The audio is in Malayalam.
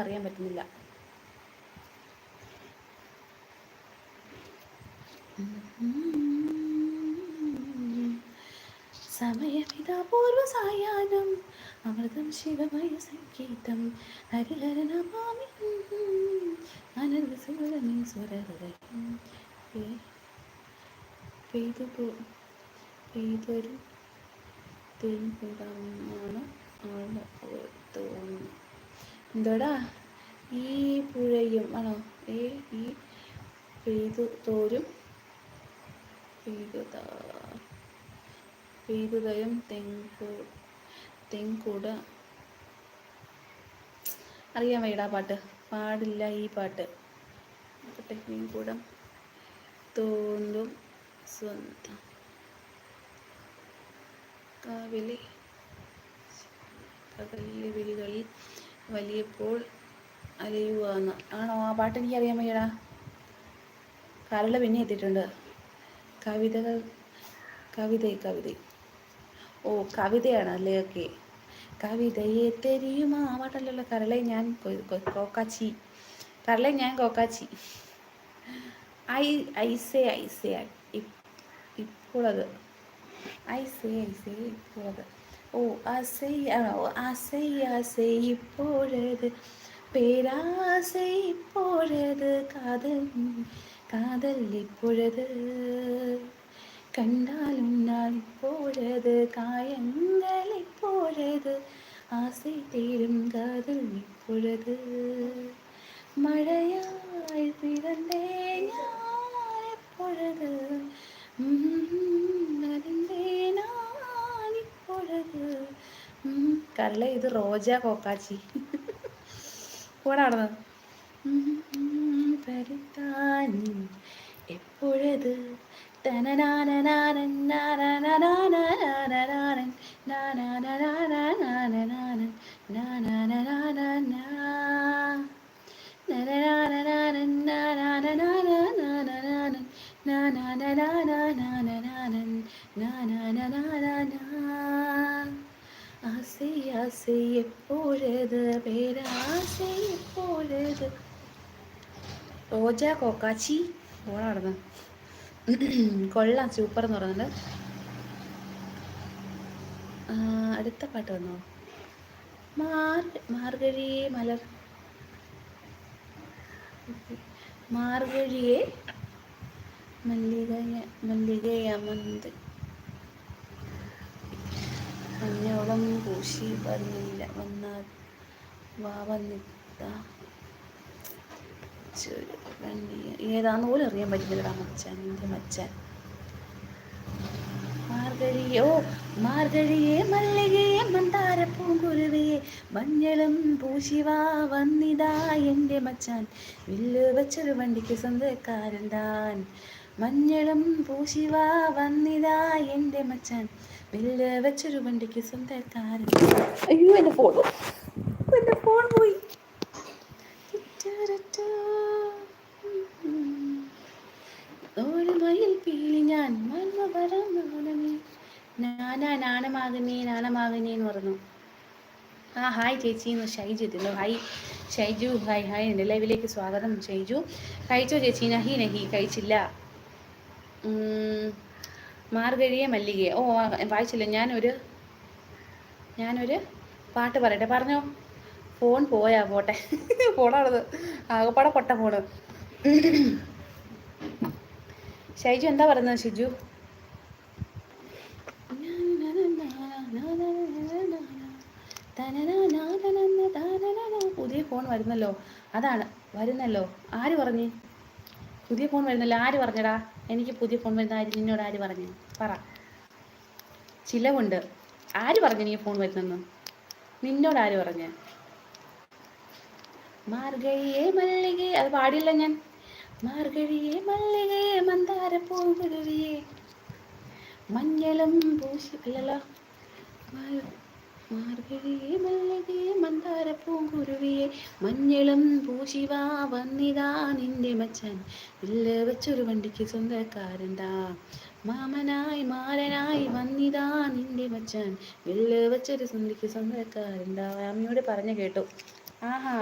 അറിയാൻ പറ്റുന്നില്ല. സമയമിതാപൂർവ സായാഹ്നം അമൃതം ശിവമയ സംഗീതം ഹരിഹരനമാമി അനർവസുരമേ സ്വരഹൃദയം പെയ്തൊരു തെൻകുടമാണ് തോന്നുന്നു. എന്തോടാ ഈ പുഴയും ആണോ ഈ പെയ്തുതോരും പെയ്തുതരും തെങ്കുട അറിയാൻ വയ്യടാ പാട്ട്, പാടില്ല ഈ പാട്ട്. തെങ്കുടം തോന്നും സ്വന്തം കാവിലെ പകലിലെ വിളികളിൽ വലിയപ്പോൾ അലയുവാന്ന്. ആണോ? ആ പാട്ട് എനിക്കറിയാൻ വയ്യടാ. കരള് പിന്നെ എത്തിയിട്ടുണ്ട്. കവിത ഓ കവിതയാണ് അല്ലേ? ഓക്കെ. കവിതയെ തെരിയുമാ പാട്ടല്ലല്ലോ. കരളെ ഞാൻ കോക്കാച്ചി. ഐസേ ഇപ്പോഴത് ഇപ്പോഴത് ഓ ആസൈ ഇപ്പോഴത് പേരാസൈ ഇപ്പോഴത് കാതൽ ഇപ്പോഴത് കണ്ടാലും ഞാൻ ഇപ്പോഴത് കായങ്ങൾ ഇപ്പോഴത് ആസൈ തീരും കാതൽ ഇപ്പോഴത് മഴയായി പിറന്നേ ഞാൻ എപ്പോഴത് ഇപ്പോഴത് കരളെ ഇത് റോജ കോക്കാച്ചി കൂടാണത്. പരിത്താൻ എപ്പോഴത് ആസൈ എപ്പോഴത് പേരാസൈ എപ്പോഴത് റോജ കോക്കാച്ചി ഓടാടുന്നു. കൊള്ളാം, സൂപ്പർ എന്ന് പറയുന്നുണ്ട്. അടുത്ത പാട്ട് വന്നോ? മാർഗഴിയെ മല്ലികയമന്ത് മഞ്ഞോളം പൂശി വന്നില്ല വന്നിത്ത ഏതാന്ന് പോലും അറിയാൻ പറ്റുന്നില്ലടാ മച്ചാൻ. എൻ്റെ മച്ചാൻ മാർഗഴിയെ മല്ലികയെ മന്ദാര പൂങ്കുരുവിയെ മഞ്ഞളും പൂശിവാ വന്നിതാ എൻ്റെ മച്ചാൻ. വില്ല് വെച്ചൊരു വണ്ടിക്ക് സ്വന്തക്കാരൻ താൻ. മഞ്ഞളും പൂശിവാ വന്നിതാ എൻ്റെ മച്ചാൻ. വില്ല് വെച്ചൊരു വണ്ടിക്ക് സ്വന്തക്കാരൻ. അയ്യോ എൻ്റെ ഫോൺ പോയി. ഒരു മയിൽ പീലി ഞാൻ നാണമാകുന്നേ എന്ന് പറഞ്ഞു. ഹായ് ചേച്ചി എന്ന് ഷൈജു എത്തുന്നു. ഹായ് ഷൈജു, ഹായ് എൻ്റെ ലൈവിലേക്ക് സ്വാഗതം ഷൈജു. കഴിച്ചോ ചേച്ചി? നഹി കഴിച്ചില്ല. മാർഗഴിയെ മല്ലികയെ വായിച്ചില്ല. ഞാനൊരു പാട്ട് പറയട്ടെ. പറഞ്ഞോ. ഫോൺ പോട്ടെ. ഫോണാണത്, ആകപ്പാടെ പൊട്ട ഫോണ്. ഷൈജു എന്താ പറയുന്നത്? ഷിജു പുതിയ ഫോൺ വരുന്നല്ലോ. ആര് പറഞ്ഞു? പുതിയ ഫോൺ വരുന്നല്ലോ. ആര് പറഞ്ഞടാ? എനിക്ക് പുതിയ ഫോൺ വരുന്ന നിന്നോട് ആര് പറഞ്ഞു? പറ. ചിലവുണ്ട്. ആര് പറഞ്ഞു എനിക്ക് ഫോൺ വരുന്നെന്ന്? നിന്നോട് ആര് പറഞ്ഞ? മാർഗഴിയെ മല്ലികയെ അത് പാടില്ല ഞാൻ. മാർഗഴിയെ മല്ലികയെ മന്ദാര പൂങ്കുരുവിയെ മഞ്ഞളും പൂശി അല്ലല്ലോ. മാർഗഴിയെ മല്ലികയെ മന്ദാര പൂങ്കുരുവിയെ മഞ്ഞളും പൂശിവാ വന്നിതാ നിന്റെ മച്ചാൻ. വില്ല് വെച്ചൊരു വണ്ടിക്ക് സ്വന്തക്കാരൻതാ. മാരനായി വന്നിതാ നിന്റെ മച്ചാൻ. വില്ല് വെച്ചൊരു വണ്ടിക്ക് സ്വന്തക്കാരൻതാ. അമ്മയോട് പറഞ്ഞു കേട്ടു. ആഹാ